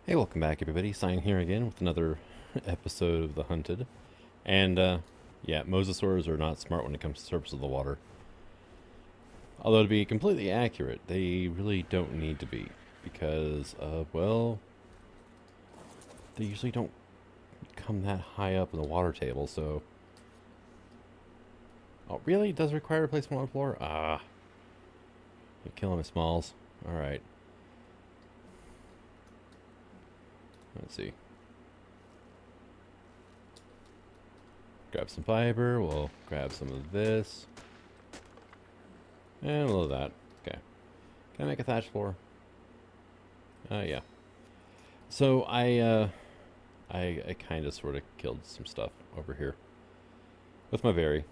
Hey, welcome back, everybody. Sign here again with another episode of The Hunted. And, yeah, mosasaurs are not smart when it comes to the surface of the water. Although, to be completely accurate, they really don't need to be. Because, well, they usually don't come that high up in the water table, so... Oh, really? It does require replacement on the floor? Ah. You're killing me, Smalls. Alright. Let's see. Grab some fiber. We'll grab some of this. And a little of that. Okay. Can I make a thatch floor? Yeah. So I kind of sort of killed some stuff over here with my berry.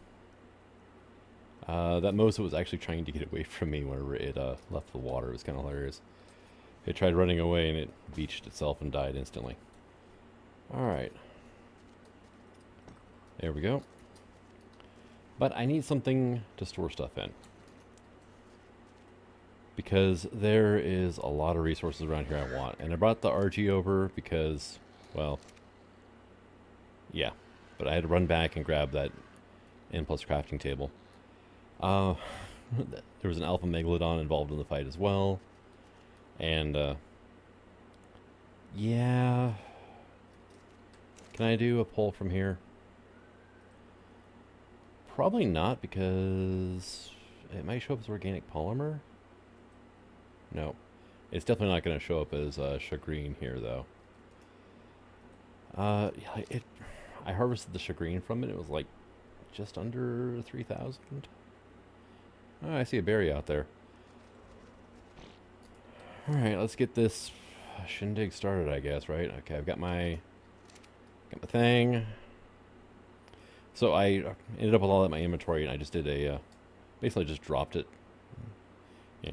That Mosa was actually trying to get away from me whenever it left the water. It was kind of hilarious. It tried running away and it beached itself and died instantly. Alright. There we go. But I need something to store stuff in. Because there is a lot of resources around here I want. And I brought the RG over because, well, yeah. But I had to run back and grab that N+ crafting table. There was an alpha Megalodon involved in the fight as well. And, yeah. Can I do a pull from here? Probably not, because it might show up as organic polymer. No. It's definitely not going to show up as shagreen here, though. I harvested the shagreen from it. It was like just under 3,000. Oh, I see a berry out there. Alright, let's get this shindig started, I guess, right? Okay, I've got my thing. So I ended up with all that in my inventory, and I just did a, basically just dropped it. You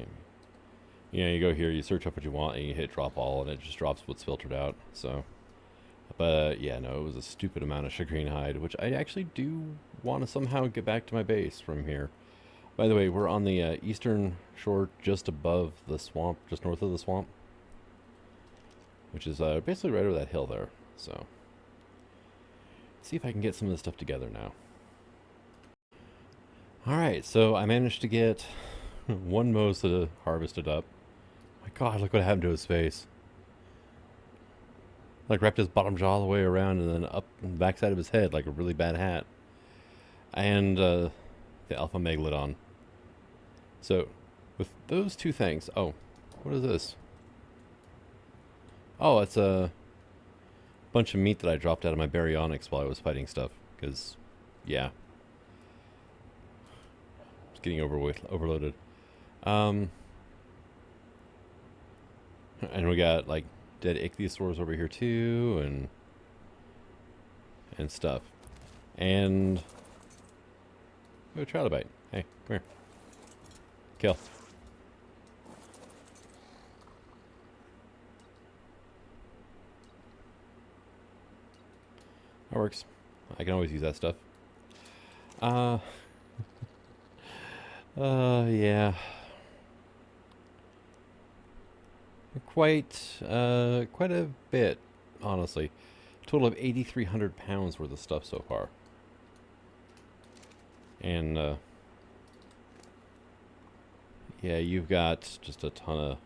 know, you go here, you search up what you want, and you hit drop all, and it just drops what's filtered out, so. But, yeah, no, it was a stupid amount of shagreen hide, which I actually do want to somehow get back to my base from here. By the way, we're on the eastern shore just above the swamp, just north of the swamp. Which is basically right over that hill there, so. Let's see if I can get some of this stuff together now. Alright, so I managed to get one Mosa harvested up. My god, look what happened to his face. Like wrapped his bottom jaw all the way around and then up the backside of his head like a really bad hat. And the alpha Megalodon. So, with those two things... Oh, what is this? Oh, it's a bunch of meat that I dropped out of my baryonyx while I was fighting stuff. Because, yeah. It's getting overloaded. And we got, like, dead ichthyosaurs over here, too, and stuff. And... Oh, trilobite. Hey, come here. Kill. That works. I can always use that stuff. Yeah. Quite a bit, honestly. Total of 8,300 pounds worth of stuff so far. And, yeah, you've got just a ton of...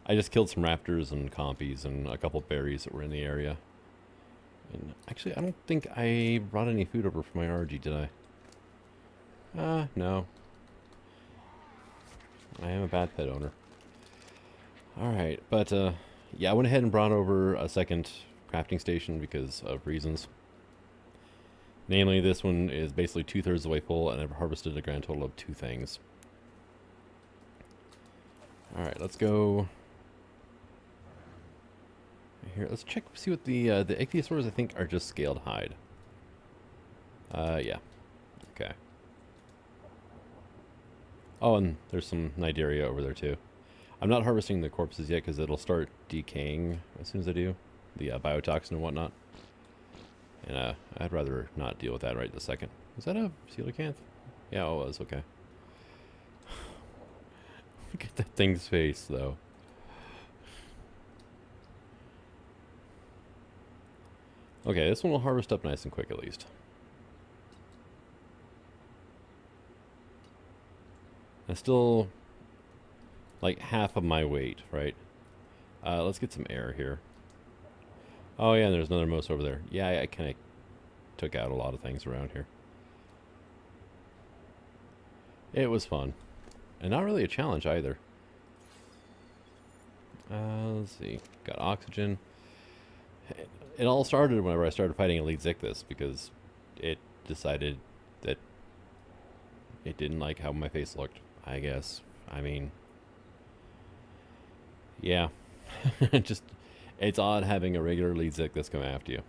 I just killed some raptors and compies and a couple berries that were in the area. And actually, I don't think I brought any food over for my RG, did I? No. I am a bad pet owner. Alright, but, yeah, I went ahead and brought over a second crafting station because of reasons. Namely, this one is basically 2/3 the way full, and I've harvested a grand total of 2 things. Alright, let's go... Here, let's check, see what the ichthyosaurs, I think, are just scaled hide. Yeah. Okay. Oh, and there's some Nidaria over there, too. I'm not harvesting the corpses yet, because it'll start decaying as soon as I do. The biotoxin and whatnot. And I'd rather not deal with that right this second. Is that a coelacanth? Yeah, it was, okay. Look at that thing's face, though. Okay, this one will harvest up nice and quick at least. That's still like half of my weight, right? Let's get some air here. Oh yeah, and there's another moose over there. Yeah, I kind of took out a lot of things around here. It was fun. And not really a challenge either. Let's see. Got oxygen. It all started whenever I started fighting Elite Zictus because it decided that it didn't like how my face looked, I guess. I mean, yeah. Just, it's odd having a regular Elite Zictus come after you.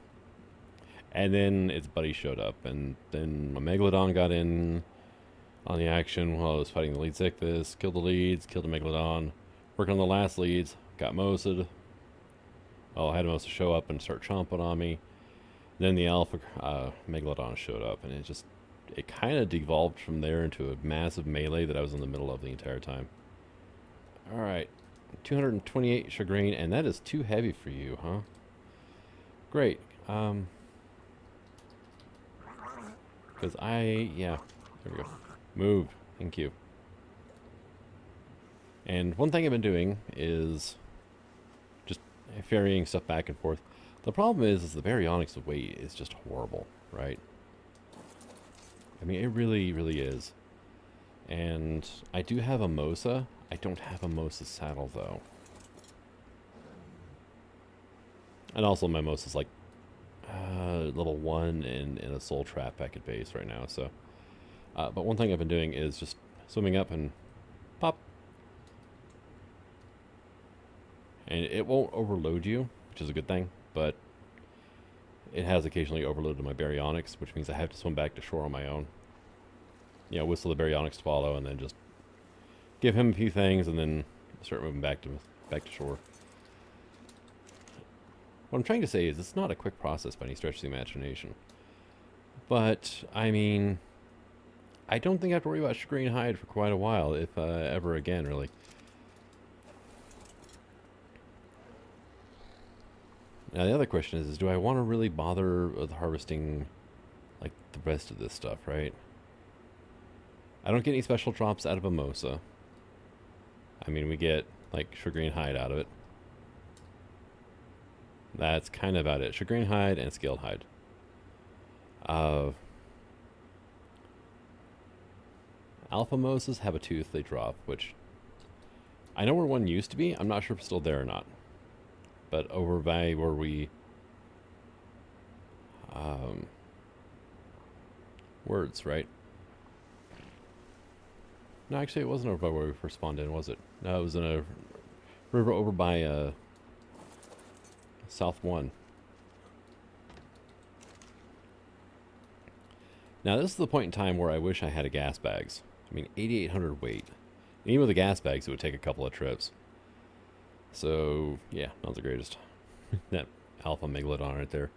And then its buddy showed up, and then my Megalodon got in on the action while I was fighting the Elite Zictus, killed the leads, killed the Megalodon, working on the last leads, got Mosed. Well, I had Mosed show up and start chomping on me. Then the Alpha Megalodon showed up, and it kind of devolved from there into a massive melee that I was in the middle of the entire time. Alright, 228 Chagrine, and that is too heavy for you, huh? Great. Because yeah, there we go. Move. Thank you. And one thing I've been doing is just ferrying stuff back and forth. The problem is the baryonyx weight is just horrible, right? I mean, it really, really is. And I do have a Mosa. I don't have a Mosa saddle, though. And also my Mosa's like level 1 in a soul trap back at base right now, so... but one thing I've been doing is just swimming up and pop. And it won't overload you, which is a good thing, but it has occasionally overloaded my baryonyx, which means I have to swim back to shore on my own. You know, whistle the baryonyx to follow, and then just give him a few things, and then start moving back to shore. What I'm trying to say is it's not a quick process by any stretch of the imagination. But, I mean, I don't think I have to worry about Chagrine hide for quite a while, if ever again, really. Now, the other question is do I want to really bother with harvesting, like, the rest of this stuff, right? I don't get any special drops out of a Mosa. I mean, we get, like, Chagrine hide out of it. That's kind of about it. Chagrine hide and scaled hide. Alpha Mosas have a tooth they drop, which I know where one used to be. I'm not sure if it's still there or not. But over by where we... words, right? No, actually it wasn't over by where we first spawned in, was it? No, it was in a river over by South 1. Now this is the point in time where I wish I had a gas bags. I mean, 8,800 weight. And even with the gas bags, it would take a couple of trips. So, yeah, not the greatest. That Alpha Megalodon right there.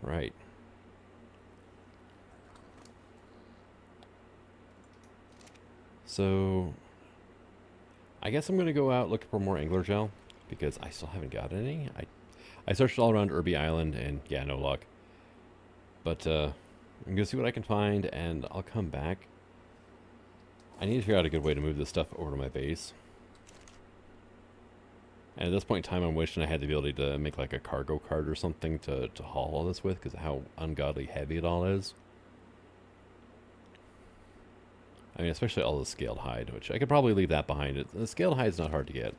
Right. So, I guess I'm going to go out looking for more angler gel, because I still haven't got any. I searched all around Irby Island, and yeah, no luck. But, I'm going to see what I can find, and I'll come back. I need to figure out a good way to move this stuff over to my base. And at this point in time, I'm wishing I had the ability to make like a cargo cart or something to haul all this with, because of how ungodly heavy it all is. I mean, especially all the scaled hide, which I could probably leave that behind. The scaled hide's not hard to get.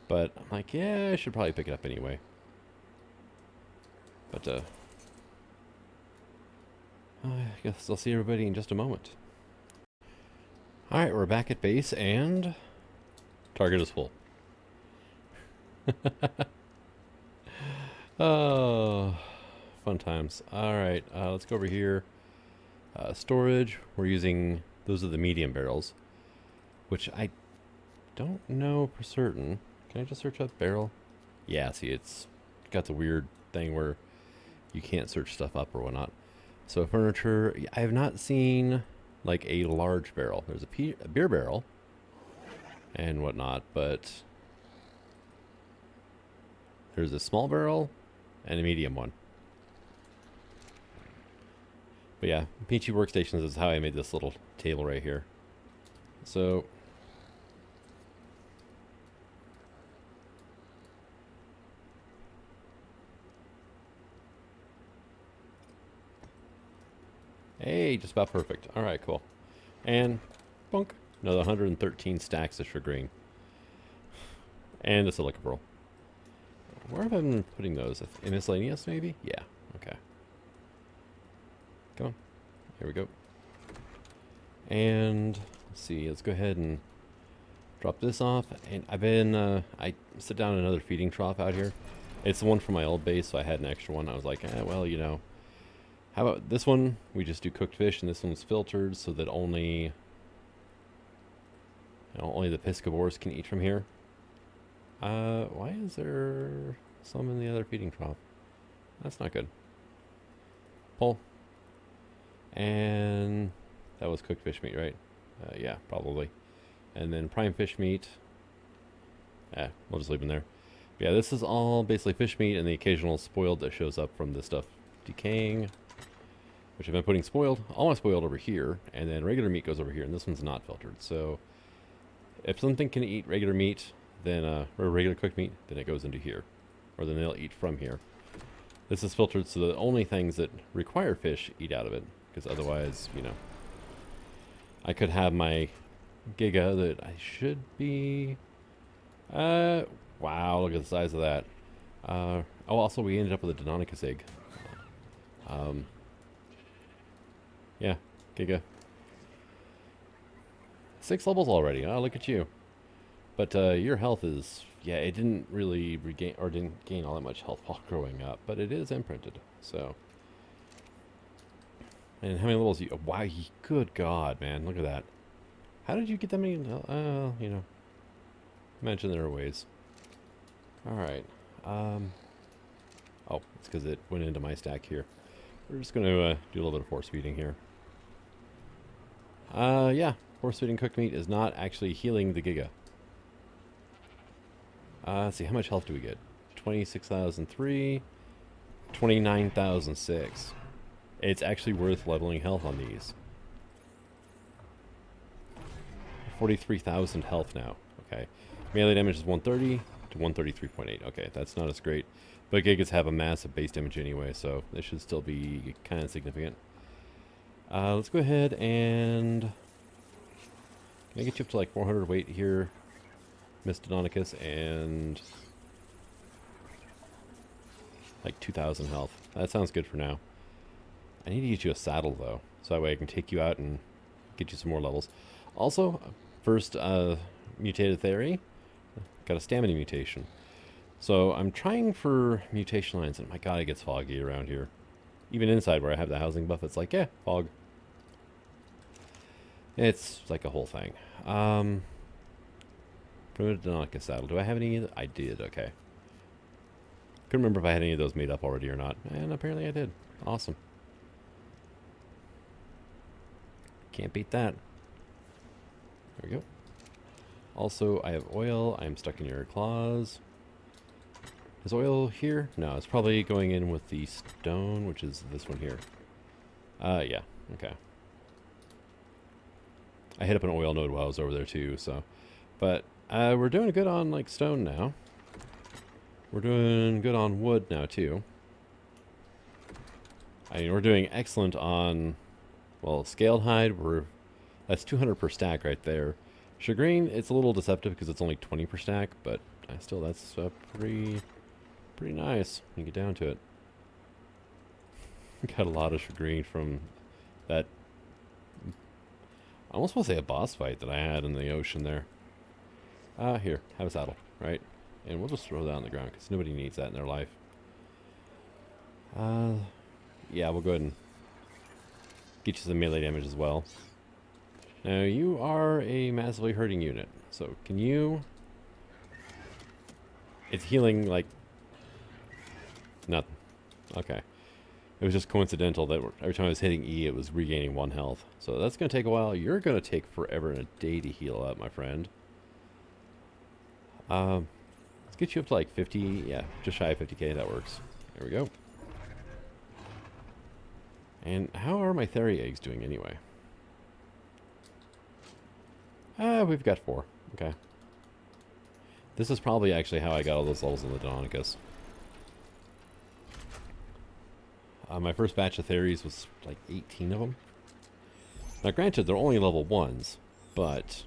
But I'm like, yeah, I should probably pick it up anyway. But, I guess I'll see everybody in just a moment. Alright, we're back at base, and target is full. Oh, fun times. Alright, let's go over here. Storage, we're using, those are the medium barrels, which I don't know for certain. Can I just search up barrel? Yeah, see, it's got the weird thing where you can't search stuff up or whatnot. So furniture, I have not seen like a large barrel. There's a beer barrel and whatnot, but There's a small barrel and a medium one. But yeah, Peachy Workstations is how I made this little table right here. So hey, just about perfect. All right, cool. And bunk, another 113 stacks of shagreen. And a silica pearl. Where have I been putting those? In miscellaneous, maybe? Yeah, okay. Come on. Here we go. And let's see, let's go ahead and drop this off. And I've been, I set down another feeding trough out here. It's the one from my old base, so I had an extra one. I was like, well, you know, how about this one? We just do cooked fish, and this one's filtered so that only, you know, only the piscivores can eat from here. Why is there some in the other feeding trough? That's not good. Pull. And that was cooked fish meat, right? Yeah, probably. And then prime fish meat. We'll just leave them there. But yeah, this is all basically fish meat and the occasional spoiled that shows up from this stuff decaying. Which I've been putting spoiled, all my spoiled over here, and then regular meat goes over here, and this one's not filtered. So if something can eat regular meat, then or regular cooked meat, then it goes into here, or then they'll eat from here. This is filtered so that only things that require fish eat out of it, because otherwise, you know, I could have my Giga that I should be. Wow, look at the size of that. Oh, also we ended up with a Denonicus Egg. Yeah, Giga. 6 levels already. Oh, look at you. But your health is, yeah, it didn't really regain, or didn't gain all that much health while growing up, but it is imprinted, so. And how many levels you, oh, wow, good God, man, look at that. How did you get that many, you know, imagine there are ways. Alright, oh, it's because it went into my stack here. We're just going to do a little bit of force feeding here. Yeah, force feeding cooked meat is not actually healing the Giga. Let's see, how much health do we get? 26,003, 29,006. It's actually worth leveling health on these. 43,000 health now. Okay. Melee damage is 130 to 133.8. Okay, that's not as great. But Gigas have a massive base damage anyway, so this should still be kind of significant. Let's go ahead and... Can I get you up to like 400 weight here, Miss Denonicus, and like 2,000 health. That sounds good for now. I need to get you a saddle though, so that way I can take you out and get you some more levels. Also, first mutated theory, got a stamina mutation. So I'm trying for mutation lines, and my God, it gets foggy around here. Even inside where I have the housing buff, it's like, yeah, fog. It's like a whole thing. Primitive Denonicus saddle. Do I have any? I did, okay. Couldn't remember if I had any of those made up already or not. And apparently I did. Awesome. Can't beat that. There we go. Also, I have oil. I'm stuck in your claws. Is oil here? No, it's probably going in with the stone, which is this one here. Yeah, okay. I hit up an oil node while I was over there too, so. But we're doing good on like stone now. We're doing good on wood now too. I mean, we're doing excellent on, well, scaled hide. That's 200 per stack right there. Shagreen, it's a little deceptive because it's only 20 per stack, but still, that's pretty nice when you get down to it. Got a lot of shagreen from that. I almost want to say a boss fight that I had in the ocean there. Here, have a saddle, right? And we'll just throw that on the ground because nobody needs that in their life. Yeah, we'll go ahead and get you some melee damage as well. Now, you are a massively hurting unit, so can you... It's healing, like... Nothing. Okay. It was just coincidental that every time I was hitting E, it was regaining 1 health. So that's going to take a while. You're going to take forever and a day to heal up, my friend. Let's Let's get you up to like 50. Yeah, just shy of 50k. That works. There we go. And how are my Theory eggs doing anyway? We've got 4. Okay. This is probably actually how I got all those levels in the Denonicus. My first batch of Theories was like 18 of them. Now granted, they're only level 1s, but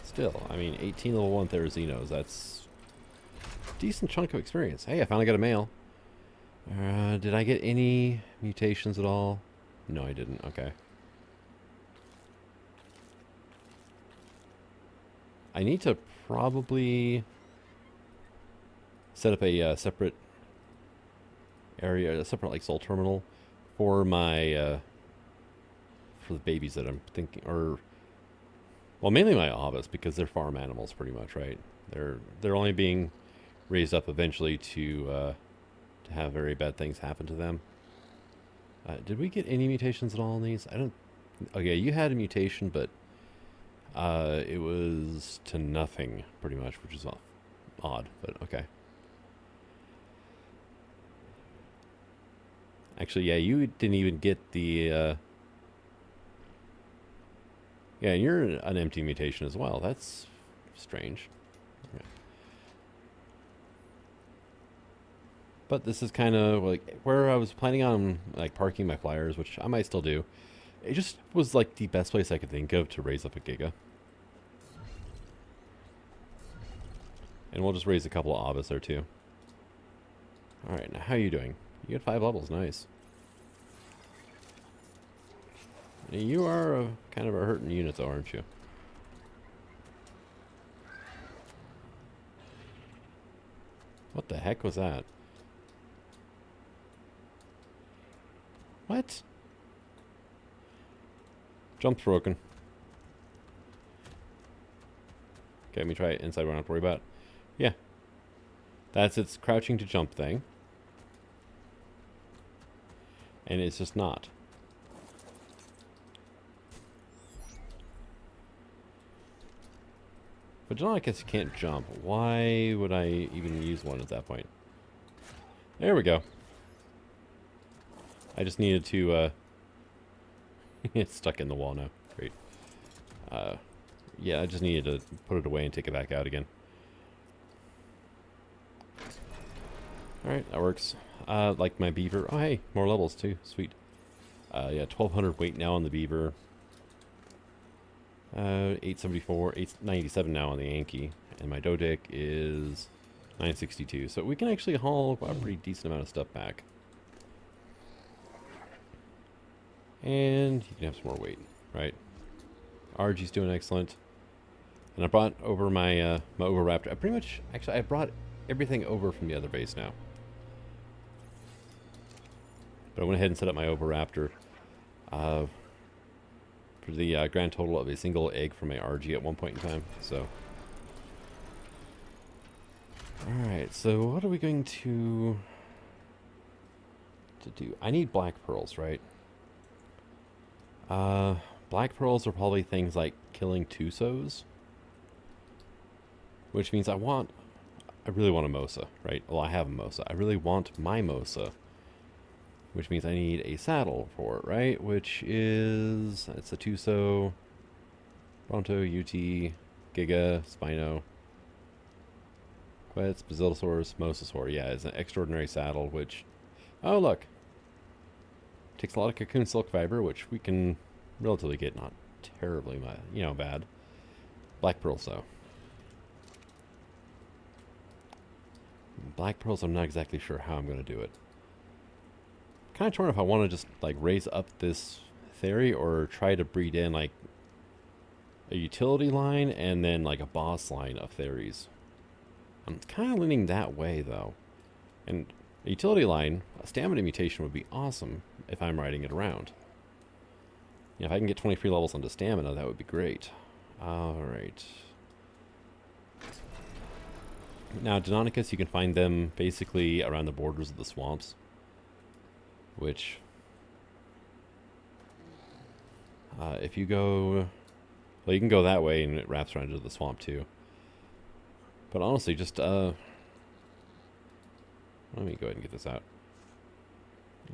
still, I mean, 18 level 1 Therazinos, that's a decent chunk of experience. Hey, I finally got a male. Did I get any mutations at all? No, I didn't. Okay. I need to probably set up a separate area, a separate like soul terminal for my for the babies that I'm thinking, or well, mainly my Avis, because they're farm animals pretty much, right? They're only being raised up eventually to have very bad things happen to them. Did we get any mutations at all in these? I don't. Okay, you had a mutation, but it was to nothing, pretty much, which is odd, but okay. Actually, yeah, you didn't even get the... yeah, you're an empty mutation as well. That's strange. Okay. But this is kind of like where I was planning on like parking my flyers, which I might still do. It just was like the best place I could think of to raise up a Giga. And we'll just raise a couple of Avis there too. Alright, now how are you doing? You got 5 levels, nice. You are kind of a hurting unit though, aren't you? What the heck was that? What? Jump's broken. Okay, let me try it inside. We don't have to worry about it. Yeah. That's its crouching to jump thing. And it's just not. But Denonicus can't jump. Why would I even use one at that point? There we go. I just needed to, it's stuck in the wall now. Great. Yeah, I just needed to put it away and take it back out again. Alright, that works. Like my beaver. Oh, hey, more levels too. Sweet. Yeah, 1200 weight now on the beaver. 874, 897 now on the Yankee. And my Dodic is 962. So we can actually haul a pretty decent amount of stuff back. And you can have some more weight, right? RG's doing excellent. And I brought over my my Oviraptor. I pretty much, actually, I brought everything over from the other base now. But I went ahead and set up my Oviraptor for the grand total of a single egg from my RG at one point in time. So, alright, so what are we going to do? I need black pearls, right? Black pearls are probably things like killing Tusos. Which means I really want a Mosa, right? Well, I have a Mosa. I really want my Mosa. Which means I need a saddle for it, right? Which is, it's a Tuso, Bronto, UT, Giga, Spino, Quetz, Basilosaurus, Mosasaur. Yeah, it's an extraordinary saddle, which, oh look, takes a lot of cocoon silk fiber, which we can relatively get, not terribly, you know, bad. Black pearls, though. Black pearls, I'm not exactly sure how I'm going to do it. Kind of torn if I want to just like raise up this theory or try to breed in like a utility line and then like a boss line of theories. I'm kind of leaning that way though. And a utility line, a stamina mutation would be awesome if I'm riding it around. Yeah, if I can get 23 levels onto stamina, that would be great. Alright. Now, Denonicus, you can find them basically around the borders of the swamps. Which, if you go, well, you can go that way and it wraps around into the swamp too. But honestly, just, let me go ahead and get this out.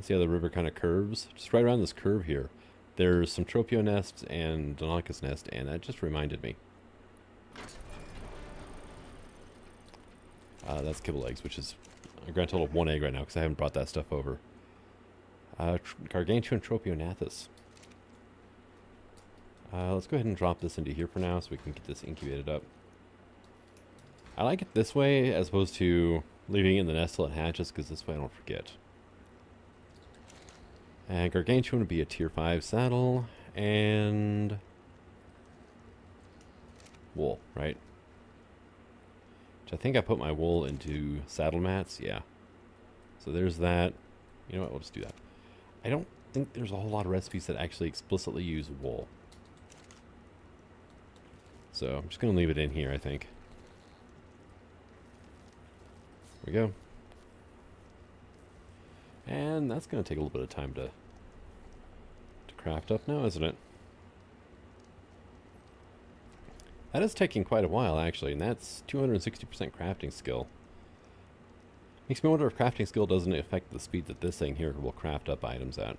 See how the river kind of curves? Just right around this curve here, there's some Tropio nests and Denonicus nest, and that just reminded me. That's kibble eggs, which is a grand total of 1 egg right now, because I haven't brought that stuff over. Gargantua and Tropionathus. Let's go ahead and drop this into here for now, so we can get this incubated up. I like it this way, as opposed to leaving it in the nest till it hatches, because this way I don't forget. And Gargantuan would be a tier 5 saddle, and wool, right? Which I think I put my wool into saddle mats, yeah. So there's that. You know what, we'll just do that. I don't think there's a whole lot of recipes that actually explicitly use wool. So I'm just going to leave it in here, I think. There we go. And that's going to take a little bit of time to craft up now, isn't it? That is taking quite a while, actually, and that's 260% crafting skill. Makes me wonder if crafting skill doesn't affect the speed that this thing here will craft up items at.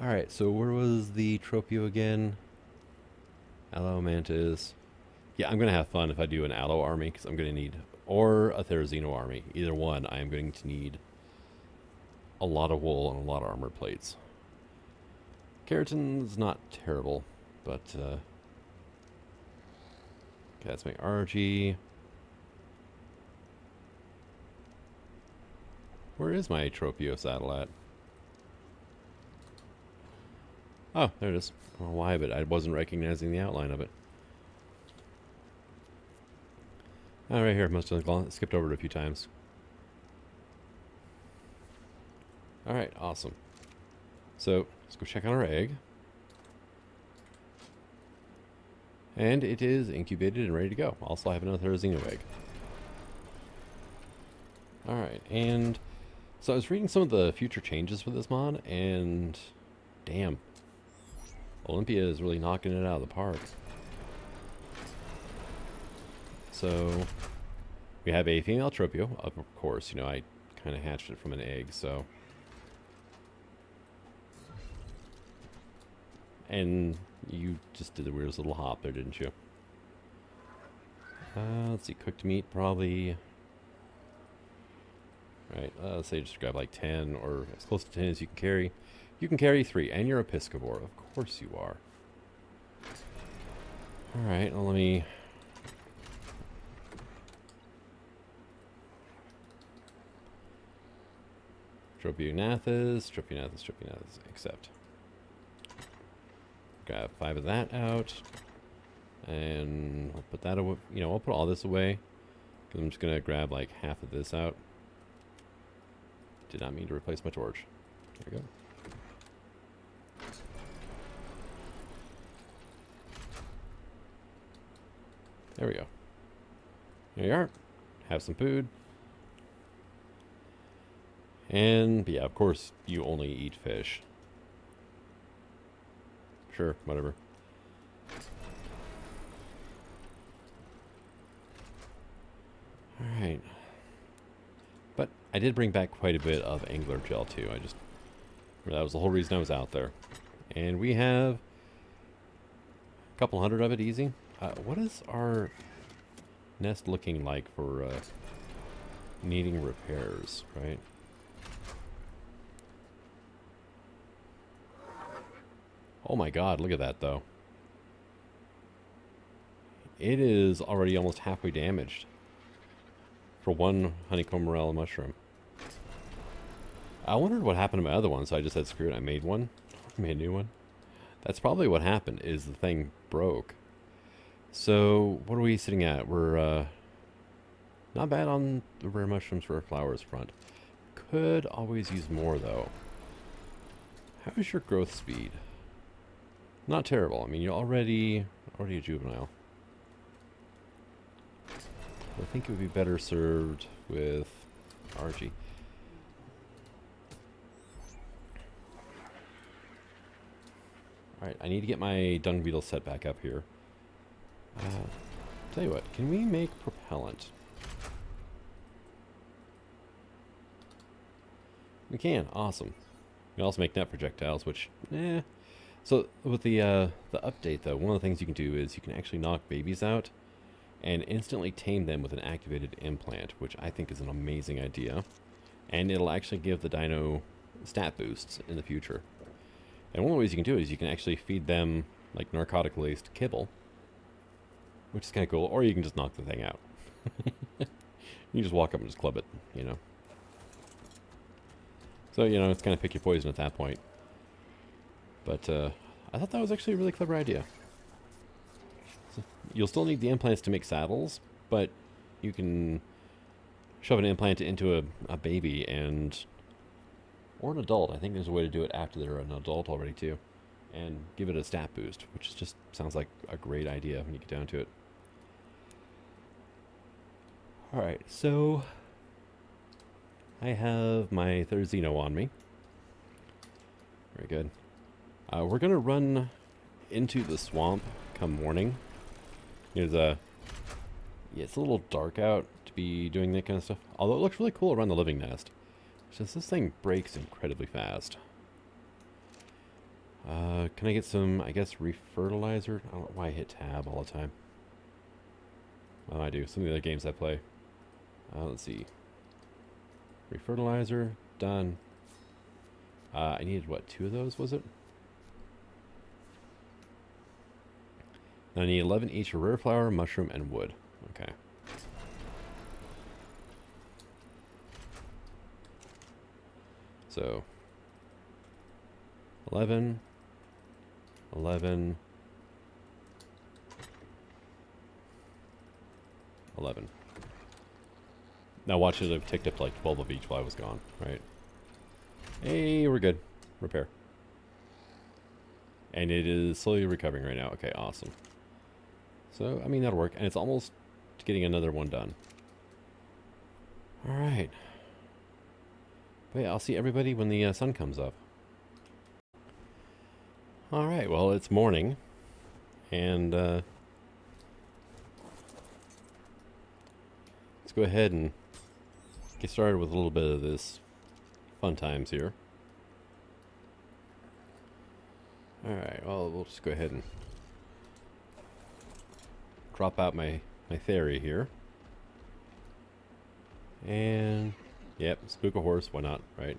Alright, so where was the Tropio again? Aloe Mantis. Yeah, I'm going to have fun if I do an Aloe army, because I'm going to need... Or a Therizino army. Either one, I am going to need a lot of wool and a lot of armor plates. Keratin's not terrible, but... okay, that's my RG. Where is my Tropio saddle at? Oh, there it is. I don't know why, but I wasn't recognizing the outline of it. Oh, right here. Must have skipped over it a few times. Alright, awesome. So, let's go check on our egg. And it is incubated and ready to go. Also, I have another Therizino egg. Alright, and so I was reading some of the future changes for this mod, and damn. Olympia is really knocking it out of the park. So, we have a female Tropio, of course. You know, I kind of hatched it from an egg, so. And you just did the weirdest little hop there, didn't you? Let's see, cooked meat, probably. Right, let's say just grab like 10, or as close to 10 as you can carry. You can carry 3, and you're a Piscivore. Of course you are. Alright, well, let me... Tropionathus, accept. Grab 5 of that out. And I'll put that away. You know, I'll put all this away. Because I'm just going to grab like half of this out. Did not mean to replace my torch. There we go. There we go. There you are. Have some food. And, yeah, of course, you only eat fish. Sure, whatever. Alright. But I did bring back quite a bit of angler gel, too. That was the whole reason I was out there. And we have a couple hundred of it easy. What is our nest looking like for needing repairs, right? Oh my god, look at that though. It is already almost halfway damaged for one honeycomb morella mushroom. I wondered what happened to my other one, so I just said screw it, I made one. I made a new one. That's probably what happened, is the thing broke. So, what are we sitting at? We're not bad on the rare mushrooms for our flowers front. Could always use more though. How is your growth speed? Not terrible. I mean, you're already a juvenile. I think it would be better served with RG. Alright, I need to get my dung beetle set back up here. Tell you what, can we make propellant? We can, awesome. We can also make net projectiles, which, So with the update though, one of the things you can do is you can actually knock babies out and instantly tame them with an activated implant, which I think is an amazing idea. And it'll actually give the dino stat boosts in the future. And one of the ways you can do it is you can actually feed them like narcotic-laced kibble, which is kind of cool, or you can just knock the thing out. You just walk up and just club it, you know. So, you know, it's kind of pick your poison at that point. But I thought that was actually a really clever idea. So you'll still need the implants to make saddles, but you can shove an implant into a baby and... or an adult. I think there's a way to do it after they're an adult already, too. And give it a stat boost, which just sounds like a great idea when you get down to it. Alright, so... I have my third Xeno on me. Very good. We're going to run into the swamp come morning. It's a little dark out to be doing that kind of stuff. Although it looks really cool around the living nest. It's just this thing breaks incredibly fast. Can I get some, I guess, refertilizer? I don't know why I hit tab all the time. Well, I do. Some of the other games I play. Let's see. Refertilizer, done. I needed, what, 2 of those, was it? Now I need 11 each of rare flower, mushroom, and wood. Okay. So, 11, 11, 11. Now watch it have ticked up to like 12 of each while I was gone, right? Hey, we're good. Repair. And it is slowly recovering right now. Okay, awesome. So, I mean, that'll work. And it's almost getting another one done. Alright. But yeah, I'll see everybody when the sun comes up. Alright, well, it's morning. And, let's go ahead and get started with a little bit of this fun times here. Alright, well, we'll just go ahead and drop out my theory here. And, yep, spook a horse, why not, right?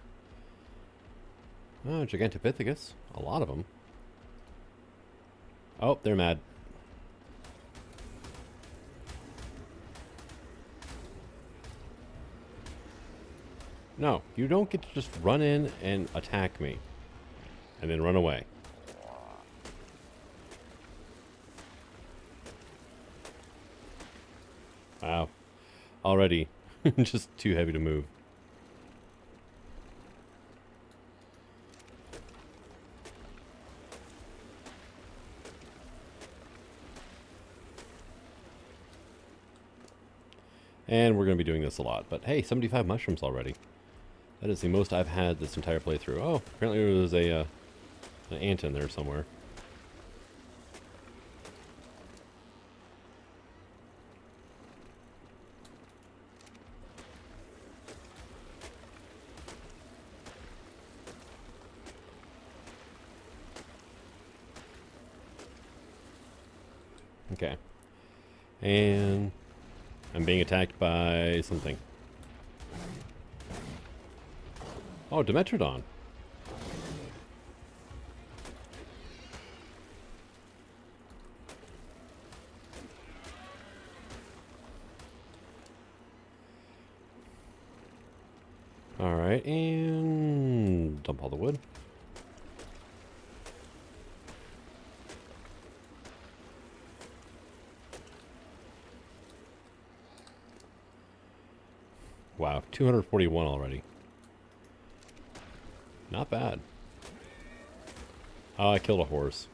Oh, Gigantopithecus, a lot of them. Oh, they're mad. No, you don't get to just run in and attack me. And then run away. Wow. Already just too heavy to move. And we're going to be doing this a lot. But hey, 75 mushrooms already. That is the most I've had this entire playthrough. Oh, apparently there was an ant in there somewhere. Okay. And I'm being attacked by something. Oh, Dimetrodon. Alright, and dump all the wood. Wow, 241 already. Not bad. Oh, I killed a horse.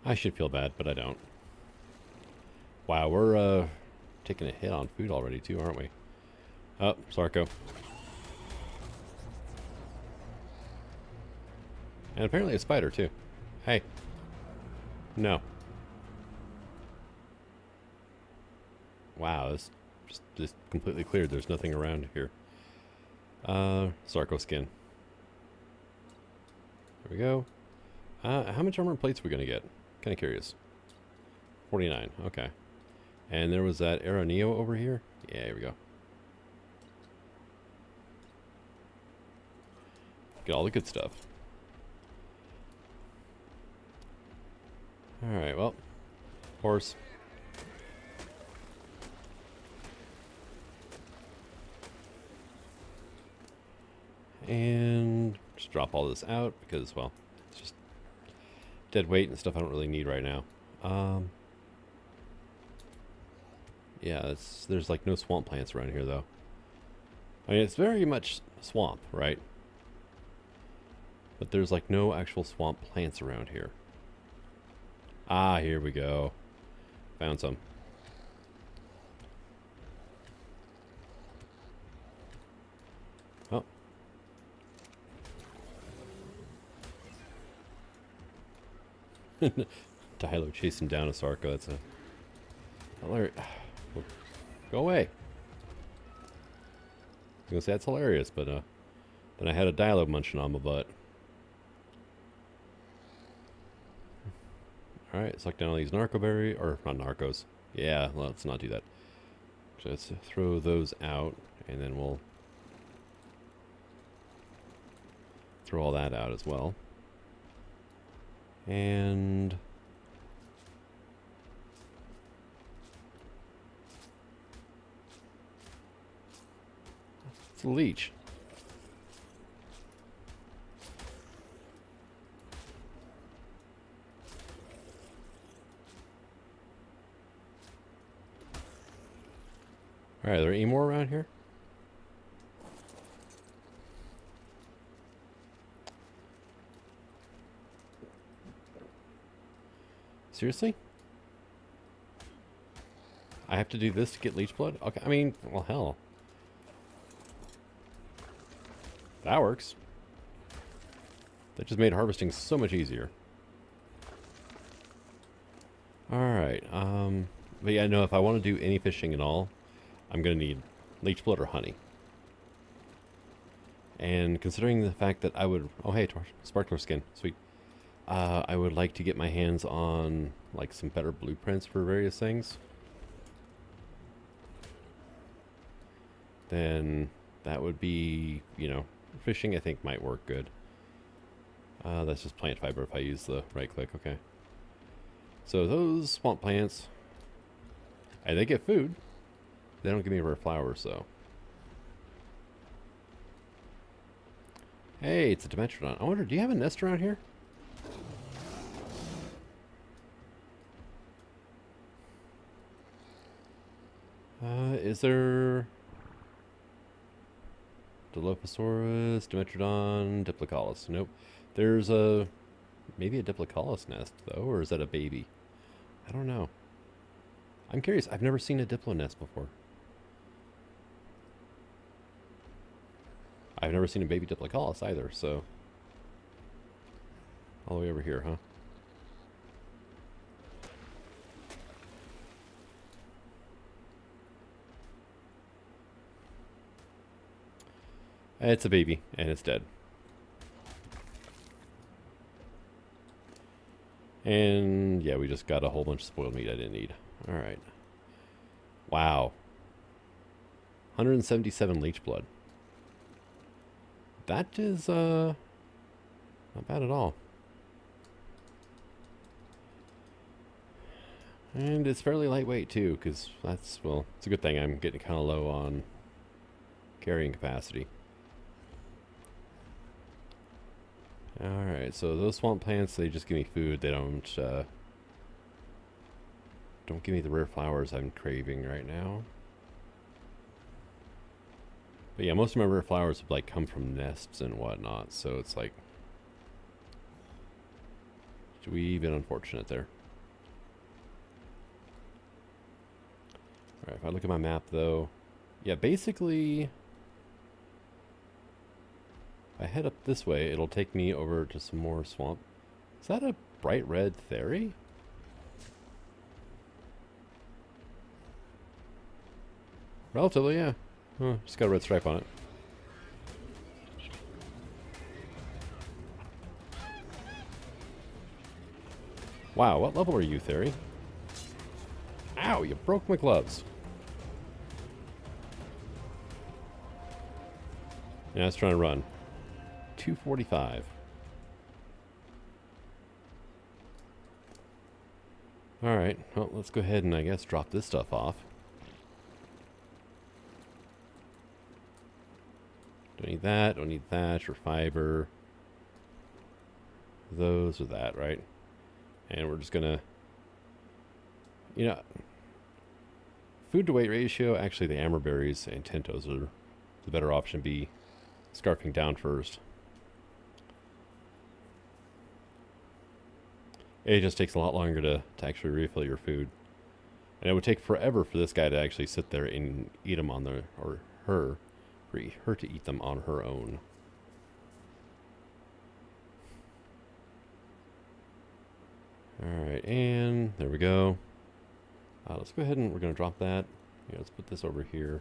I should feel bad, but I don't. Wow, we're taking a hit on food already too, aren't we? Oh, Sarko. And apparently a spider, too. Hey. No. Wow, this just completely cleared. There's nothing around here. Sarco skin. There we go. How much armor plates are we going to get? Kind of curious. 49, okay. And there was that Aeroneo over here. Yeah, here we go. Get all the good stuff. Alright, well. Horse. And just drop all this out because, well, it's just dead weight and stuff I don't really need right now. Yeah, there's like no swamp plants around here, though. I mean, it's very much swamp, right? But there's like no actual swamp plants around here. Ah, here we go. Found some. Oh. Dilo chasing down a Sarco. That's a hilarious. Go away. I was gonna say that's hilarious, but then I had a Dilo munching on my butt. Alright, suck down all these narcoberry, or not narcos. Yeah, let's not do that. Just throw those out, and then we'll throw all that out as well. And it's a leech. Alright, are there any more around here? Seriously? I have to do this to get leech blood? Okay, I mean, well, hell. That works. That just made harvesting so much easier. Alright, but yeah, no, if I want to do any fishing at all, I'm going to need leech blood or honey. And considering the fact that I would... Oh, hey, sparkler skin. Sweet. I would like to get my hands on, like, some better blueprints for various things. Then that would be, you know, fishing I think might work good. That's just plant fiber if I use the right click. Okay. So those swamp plants, and they get food. They don't give me rare flowers, though. Hey, it's a Dimetrodon. I wonder, do you have a nest around here? Is there... Dilophosaurus, Dimetrodon, Diplocaulus. Nope. There's a... maybe a Diplocaulus nest, though, or is that a baby? I don't know. I'm curious. I've never seen a Diplo nest before. I've never seen a baby Diplocaulus either, so... all the way over here, huh? It's a baby, and it's dead. And, yeah, we just got a whole bunch of spoiled meat I didn't need. Alright. Wow. 177 leech blood. That is, not bad at all. And it's fairly lightweight, too, because that's, well, it's a good thing I'm getting kind of low on carrying capacity. Alright, so those swamp plants, they just give me food. They don't give me the rare flowers I'm craving right now. But yeah, most of my rare flowers would like come from nests and whatnot, so it's like... we've been unfortunate there. Alright, if I look at my map though... yeah, basically... If I head up this way, it'll take me over to some more swamp. Is that a bright red Theory? Relatively, yeah. Oh, just got a red stripe on it. Wow, what level are you, Theory? Ow, you broke my gloves. Yeah, I was trying to run. 245. Alright, well, let's go ahead and, I guess, drop this stuff off. Don't need that, don't need thatch or fiber. Those or that, right? And we're just gonna, you know, food to weight ratio, actually the amberberries and tentos are the better option, be scarfing down first. It just takes a lot longer to actually refill your food. And it would take forever for this guy to actually sit there and eat them on the, or her, for her to eat them on her own. Alright, and there we go. Let's go ahead and we're going to drop that. Yeah, let's put this over here.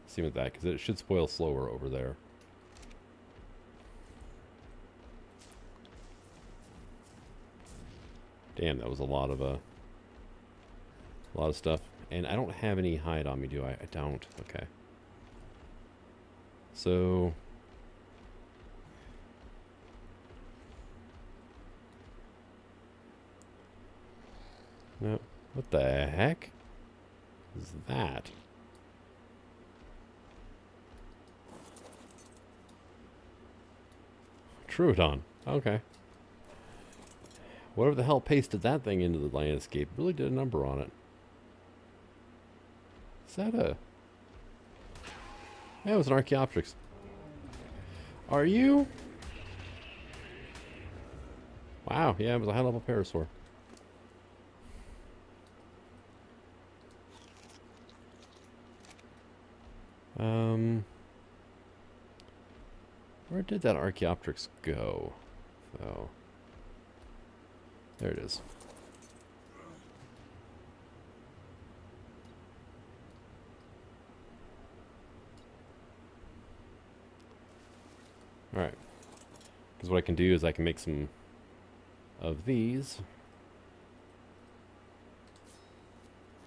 See with that, because it should spoil slower over there. Damn, that was a lot of stuff. And I don't have any hide on me, do I? I don't. Okay. So no. What the heck is that? Troodon. Okay. Whatever the hell pasted that thing into the landscape really did a number on it. Is that a... Yeah, it was an Archaeopteryx. Are you? Wow, yeah, it was a high-level parasaur. Where did that Archaeopteryx go? Oh. There it is. Alright. Because what I can do is I can make some of these.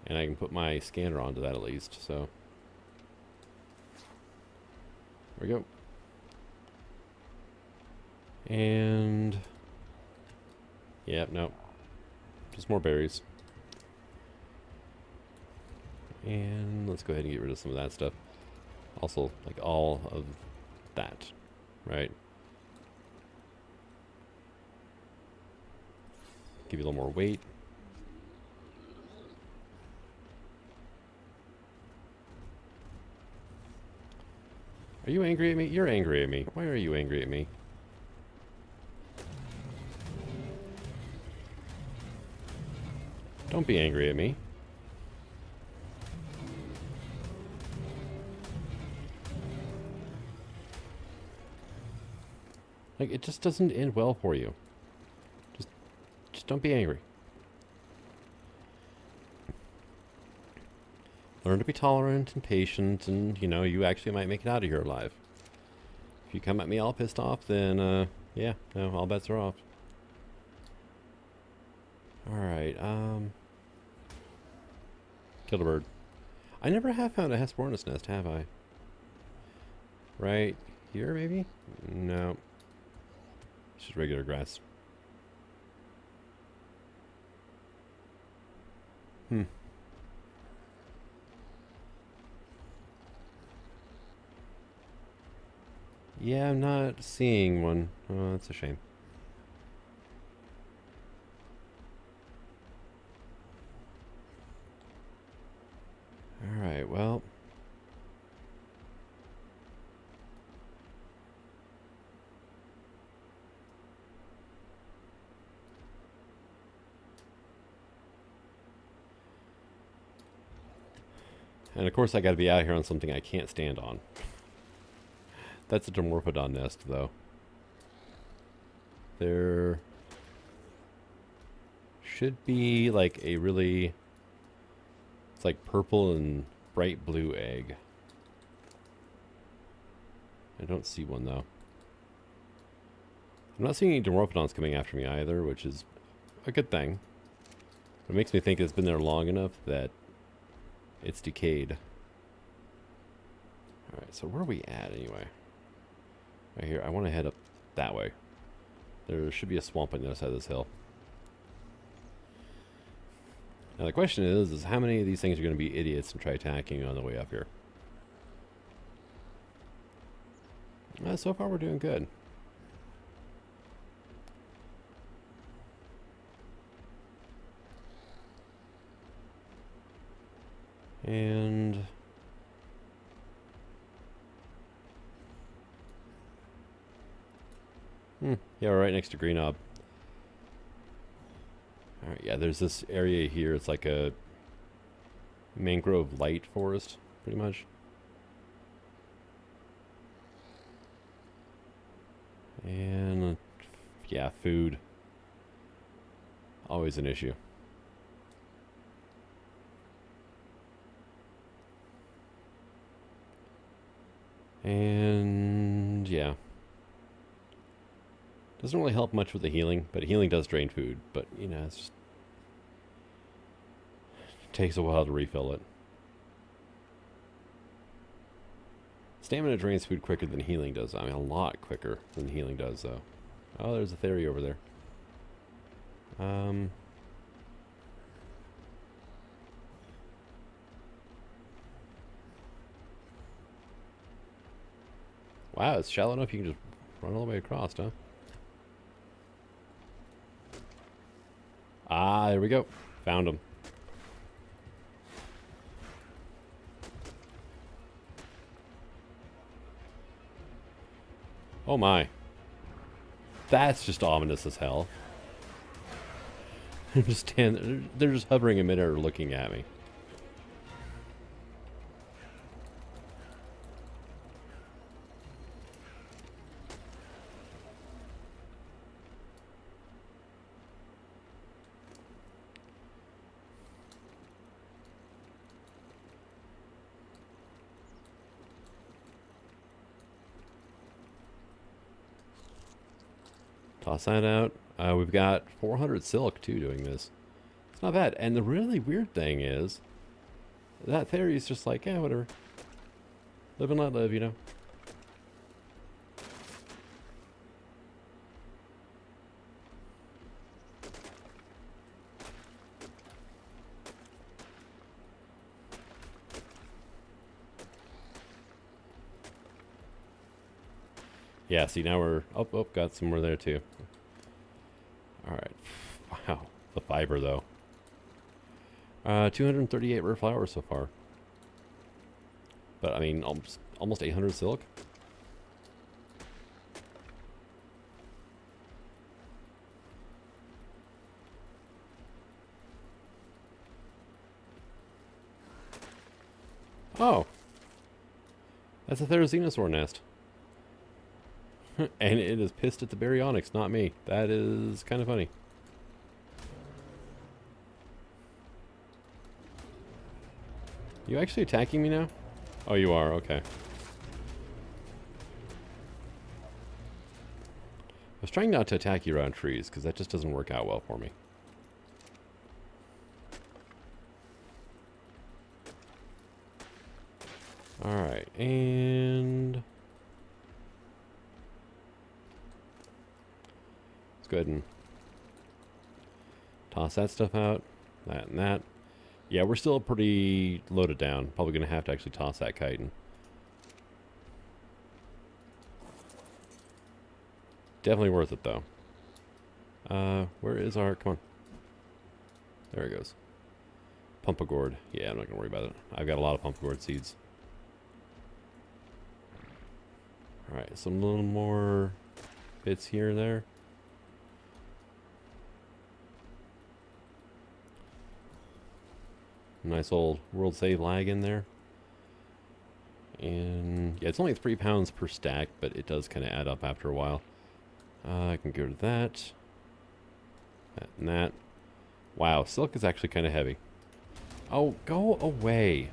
And I can put my scanner onto that at least, so. There we go. And... Yep, no. Just more berries. And let's go ahead and get rid of some of that stuff. Also, like all of that, right? Give you a little more weight. Are you angry at me? You're angry at me. Why are you angry at me? Don't be angry at me. Like, it just doesn't end well for you. Just don't be angry. Learn to be tolerant and patient, and, you know, you actually might make it out of here alive. If you come at me all pissed off, then, yeah, no, all bets are off. Alright, killed a bird. I never have found a Hesperornis nest, have I? Right here, maybe? No. It's just regular grass. Yeah, I'm not seeing one. Oh, that's a shame. Alright, well. And of course I gotta be out here on something I can't stand on. That's a Dermorphadon nest, though. There should be like a really... It's like purple and bright blue egg. I don't see one, though. I'm not seeing any Dermorphodons coming after me either, which is a good thing. It makes me think it's been there long enough that it's decayed. Alright, so where are we at anyway? Right here. I want to head up that way. There should be a swamp on the other side of this hill. Now the question is how many of these things are going to be idiots and try attacking on the way up here? So far we're doing good. And... yeah, we're right next to Green Ob. Alright, yeah, there's this area here. It's like a mangrove light forest, pretty much. And, yeah, food. Always an issue. And, yeah. Doesn't really help much with the healing, but healing does drain food. But, you know, it's just... It takes a while to refill it. Stamina drains food quicker than healing does. I mean, a lot quicker than healing does, though. Oh, there's a theory over there. Wow, it's shallow enough you can just run all the way across, huh? Ah, there we go. Found him. Oh my. That's just ominous as hell. They're just they're just hovering a minute or looking at me. Toss that out. We've got 400 silk, too, doing this. It's not bad. And the really weird thing is, that theory is just like, yeah, whatever. Live and let live, you know? Yeah, see, now we're... Oh, got some more there, too. Alright. Wow. The fiber, though. 238 rare flowers so far. But, I mean, almost 800 silk. Oh. That's a Therizinosaur nest. And it is pissed at the baryonyx, not me. That is kind of funny. You actually attacking me now? Oh, you are. Okay. I was trying not to attack you around trees, because that just doesn't work out well for me. Alright, and... let's go ahead and toss that stuff out. That and that. Yeah, we're still pretty loaded down. Probably going to have to actually toss that chitin. Definitely worth it, though. Where is our... Come on. There it goes. Pumpagord. Yeah, I'm not going to worry about it. I've got a lot of Pumpagord seeds. Alright, some little more bits here and there. Nice old world save lag in there. And yeah, it's only 3 pounds per stack, but it does kind of add up after a while. I can go to that. That and that. Wow, silk is actually kind of heavy. Oh, go away.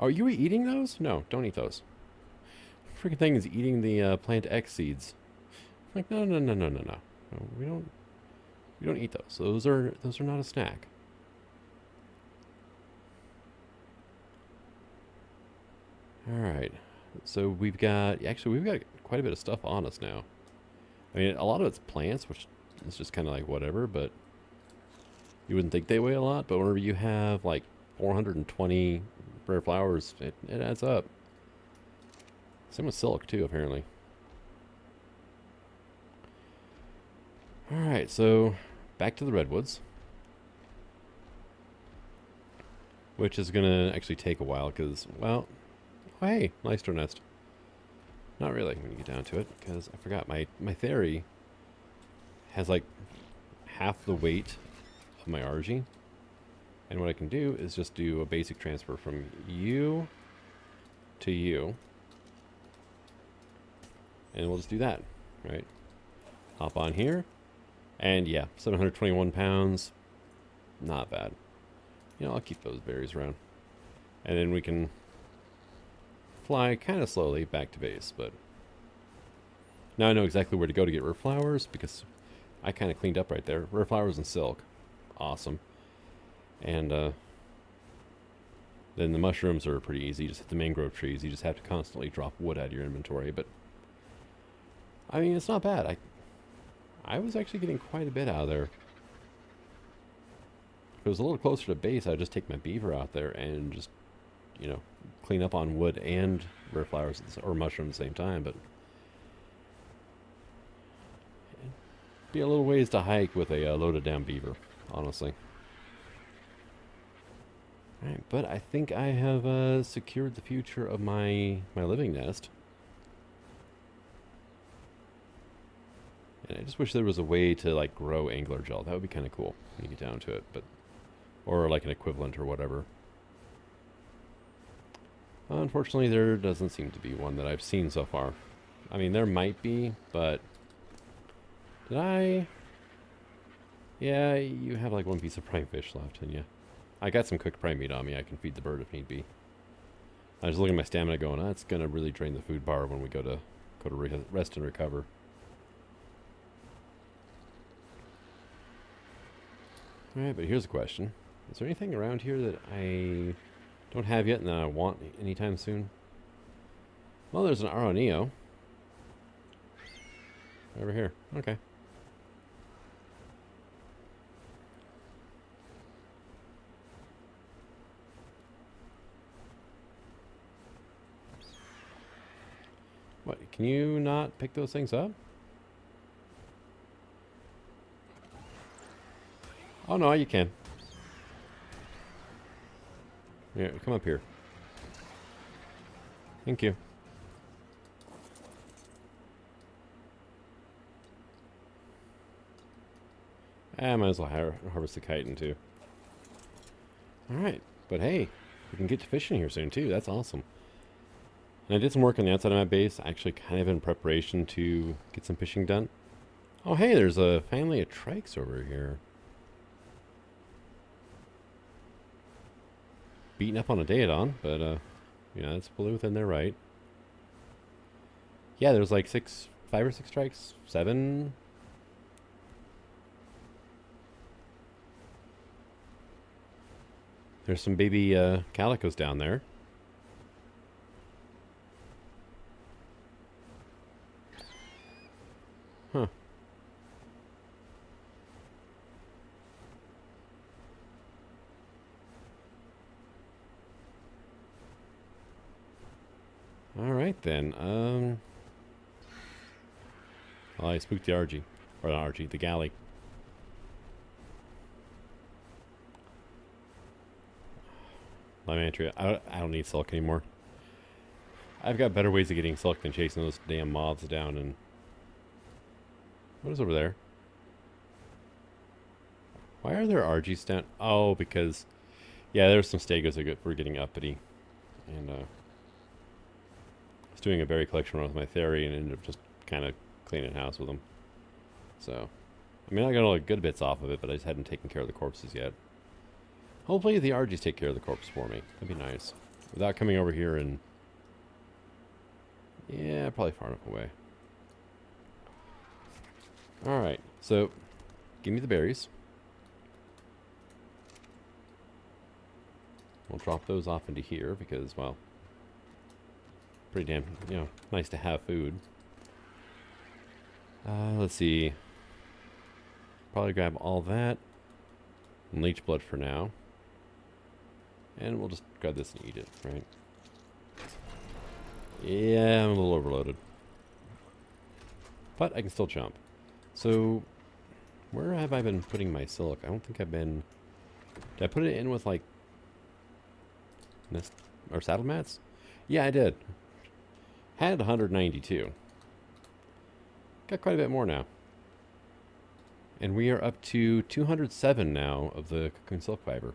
Are you eating those? No, don't eat those. Freaking thing is eating the plant X seeds. Like, no. No, we don't eat those. Those are not a snack. All right. So we've got quite a bit of stuff on us now. I mean, a lot of it's plants, which is just kind of like whatever, but you wouldn't think they weigh a lot, but whenever you have like 420 rare flowers, it adds up. Same with silk too, apparently. Alright, so back to the redwoods. Which is going to actually take a while because, well, oh, hey, nice nest. Not really when you get down to it, because I forgot my theory has like half the weight of my RG. And what I can do is just do a basic transfer from you to you. And we'll just do that, right? Hop on here. And yeah, 721 pounds. Not bad. You know, I'll keep those berries around. And then we can fly kind of slowly back to base, but now I know exactly where to go to get rare flowers because I kind of cleaned up right there. Rare flowers and silk. Awesome. And then the mushrooms are pretty easy. You just hit the mangrove trees. You just have to constantly drop wood out of your inventory, but I mean, it's not bad. I was actually getting quite a bit out of there. If it was a little closer to base, I'd just take my beaver out there and just, you know, clean up on wood and rare flowers or mushrooms at the same time, but it'd be a little ways to hike with a loaded down beaver, honestly. Alright, but I think I have secured the future of my living nest. And I just wish there was a way to like grow angler gel. That would be kind of cool when you get down to it, but or like an equivalent or whatever. Unfortunately, there doesn't seem to be one that I've seen so far. I mean, there might be, but did I? Yeah, you have like one piece of prime fish left, and yeah, I got some cooked prime meat on me. I can feed the bird if need be. I was looking at my stamina, going, "That's gonna really drain the food bar when we go to rest and recover." Alright, but here's a question. Is there anything around here that I don't have yet and that I want anytime soon? Well, there's an Aronio. Over here. Okay. What, can you not pick those things up? Oh no, you can. Yeah, come up here. Thank you. I might as well harvest the chitin too. Alright, but hey, we can get to fishing here soon too. That's awesome. And I did some work on the outside of my base, actually kind of in preparation to get some fishing done. Oh hey, there's a family of trikes over here. Beating up on a Daedon, but you know, it's fully within their right. Yeah, there's like 5 or 6 strikes, 7. There's some baby calicos down there. Huh. Alright then, well, I spooked the RG. Or not RG, the galley. Lymantria. I don't need silk anymore. I've got better ways of getting silk than chasing those damn moths down. And what is over there? Why are there RGs down? Oh, because... Yeah, there's some stegos that were getting uppity. And, I was doing a berry collection run with my theory and ended up just kind of cleaning house with them. So... I mean, I got all the good bits off of it, but I just hadn't taken care of the corpses yet. Hopefully the RGs take care of the corpse for me. That'd be nice. Without coming over here and... Yeah, probably far enough away. Alright, so... Give me the berries. We'll drop those off into here because, well... Pretty damn, you know, nice to have food. Let's see... Probably grab all that and leech blood for now. And we'll just grab this and eat it, right? Yeah, I'm a little overloaded. But I can still jump. So, where have I been putting my silk? I don't think I've been... Did I put it in with, like, nest or saddle mats? Yeah, I did. Had 192. Got quite a bit more now. And we are up to 207 now of the cocoon silk fiber.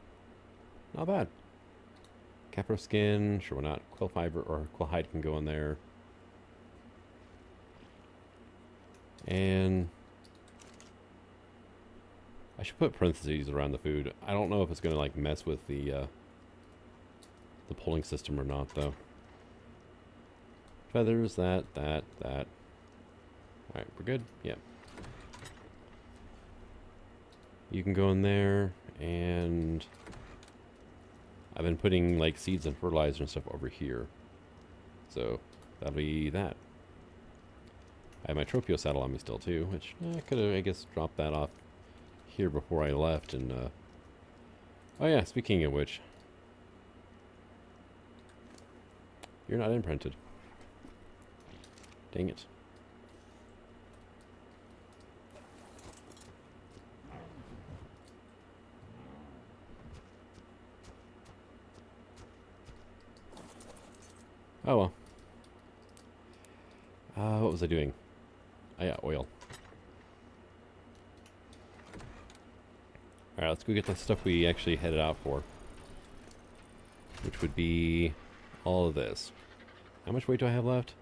Not bad. Capro skin, sure why not. Quill fiber or quill hide can go in there. And I should put parentheses around the food. I don't know if it's going to like mess with the polling system or not though. Feathers, that. Alright, we're good? Yep. You can go in there, and I've been putting like seeds and fertilizer and stuff over here. So that'll be that. I have my Tropio saddle on me still too, which I could have, I guess, dropped that off here before I left. And oh yeah, speaking of which, you're not imprinted. Dang it. Oh well. What was I doing? Oh yeah, oil. Alright, let's go get the stuff we actually headed out for. Which would be all of this. How much weight do I have left?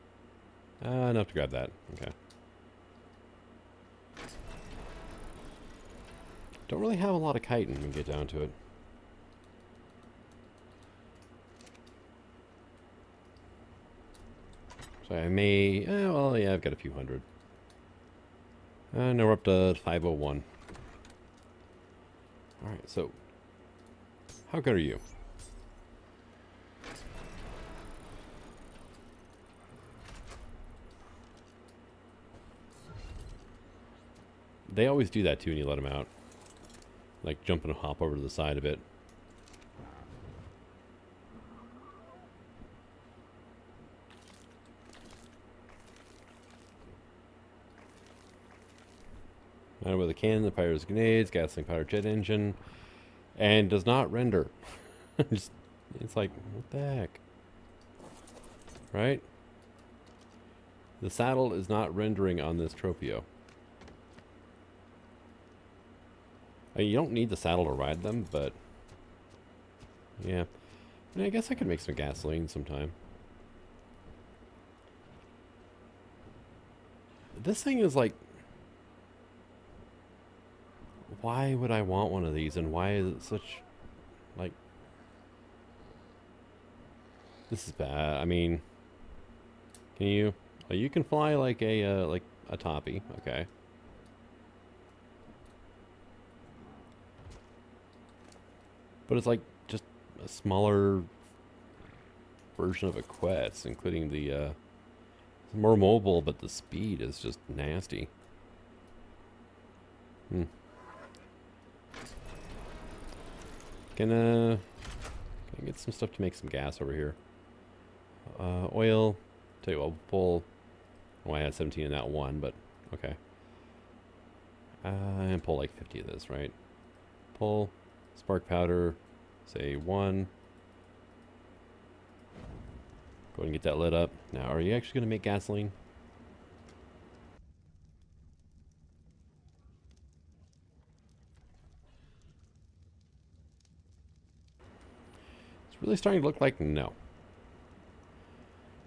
Enough to grab that. Okay. Don't really have a lot of chitin when we get down to it. So I may... well, yeah, I've got a few hundred. Now we're up to 501. Alright, so... How good are you? They always do that too when you let them out. Like jump and hop over to the side of it. With a cannon that fires grenades, gasoline powered jet engine, and does not render. It's like, what the heck? Right? The saddle is not rendering on this Tropio. I mean, you don't need the saddle to ride them, but yeah. I mean, I guess I could make some gasoline sometime. This thing is like... Why would I want one of these, and why is it such, like... This is bad. I mean... Can you... Oh, you can fly like a toppy. Okay. But it's like just a smaller version of a quest, including the more mobile, but the speed is just nasty. Can I get some stuff to make some gas over here? Oil. Tell you what, we'll pull. Oh, I had 17 in that one, but okay. And pull like 50 of this, right? Pull. Spark powder. Say 1. Go ahead and get that lit up. Now, are you actually going to make gasoline? It's really starting to look like no.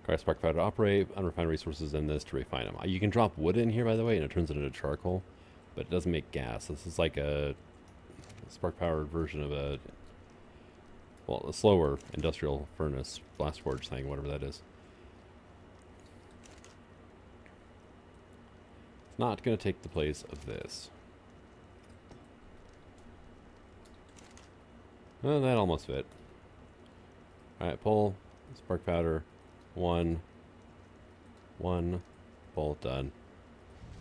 Require spark powder to operate, unrefined resources in this to refine them. You can drop wood in here, by the way, and it turns it into charcoal, but it doesn't make gas. This is like a spark-powered version of a, well, a slower industrial furnace, blast forge thing, whatever that is. It's not going to take the place of this. Well, that almost fit. Alright, pull, spark powder, one, pull, done.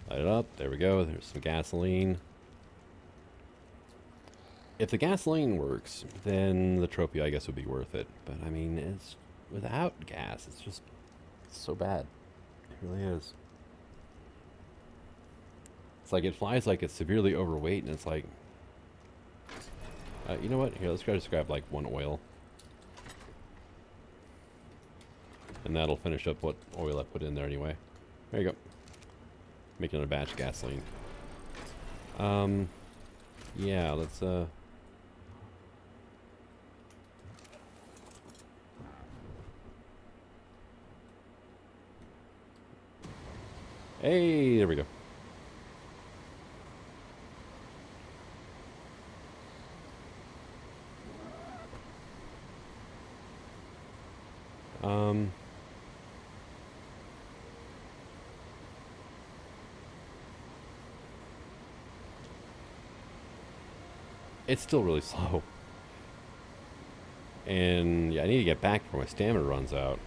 Light it up, there we go, there's some gasoline. If the gasoline works, then the trophy, I guess, would be worth it. But, I mean, it's without gas, it's just so bad. It really is. It's like it flies like it's severely overweight, and it's like... you know what? Here, let's just grab, like, one oil. And that'll finish up what oil I put in there anyway. There you go. Make another batch of gasoline. Yeah, let's, Hey, there we go. It's still really slow. And yeah, I need to get back before my stamina runs out.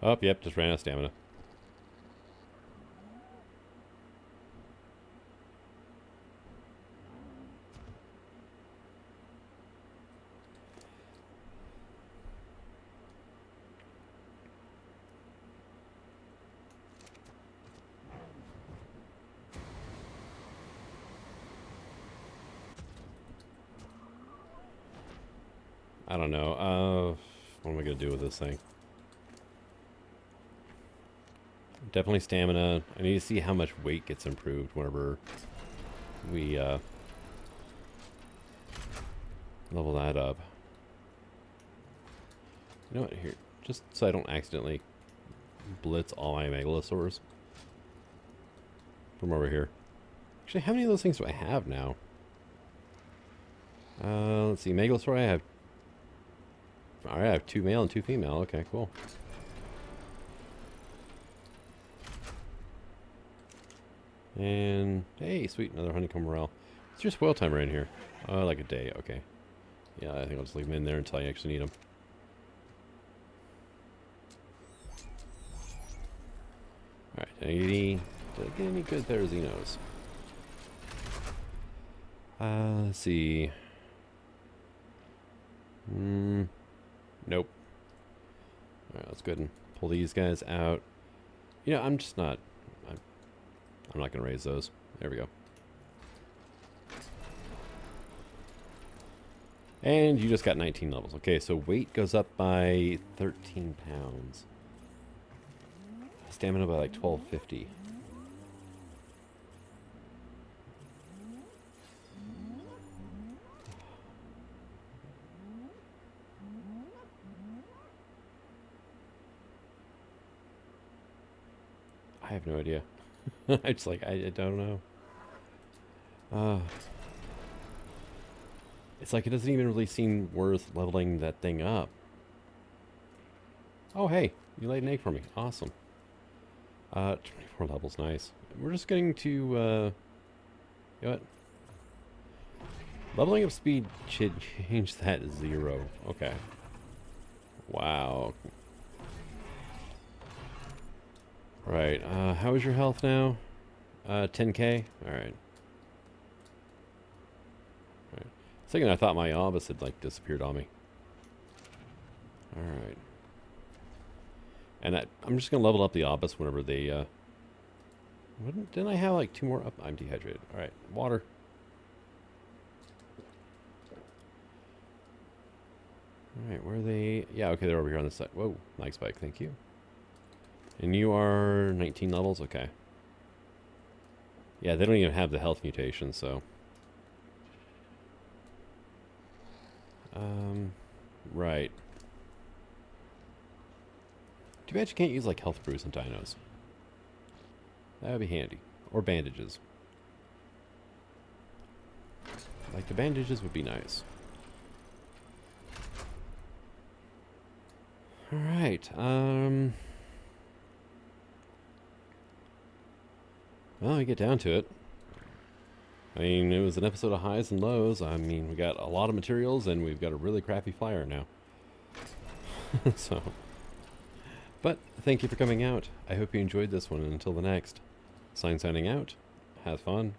Oh, yep, just ran out of stamina. I don't know. What am I going to do with this thing? Definitely stamina. I need to see how much weight gets improved whenever we level that up. You know what? Here, just so I don't accidentally blitz all my megalosaurs from over here. Actually, how many of those things do I have now? Let's see. Megalosaur, I have... Alright, I have 2 male and 2 female. Okay, cool. And, hey, sweet, another honeycomb morel. It's your spoil timer in here. Like a day, okay. Yeah, I think I'll just leave them in there until I actually need them. Alright, did I get any good there, Xenos? Let's see. Nope. Alright, let's go ahead and pull these guys out. You know, I'm just not... I'm not going to raise those. There we go. And you just got 19 levels. Okay, so weight goes up by 13 pounds. Stamina by like 1250. I have no idea. It's like, I don't know. It's like it doesn't even really seem worth leveling that thing up. Oh, hey, you laid an egg for me. Awesome. 24 levels, nice. We're just getting to, you know what? Leveling up speed should change that to 0. Okay. Wow. Right, how is your health now? 10k? Alright. Second, I thought my obus had, like, disappeared on me. Alright. And I'm just gonna level up the obus whenever they, didn't I have, like, 2 more up? I'm dehydrated. Alright, water. Alright, where are they? Yeah, okay, they're over here on this side. Whoa, nice spike, thank you. And you are 19 levels? Okay. Yeah, they don't even have the health mutation, so. Right. Too bad you can't use, like, health brews and dinos. That would be handy. Or bandages. Like, the bandages would be nice. Alright, well, we get down to it. I mean, it was an episode of highs and lows. I mean, we got a lot of materials, and we've got a really crappy flyer now. So, but thank you for coming out. I hope you enjoyed this one, and until the next. Signing out. Have fun.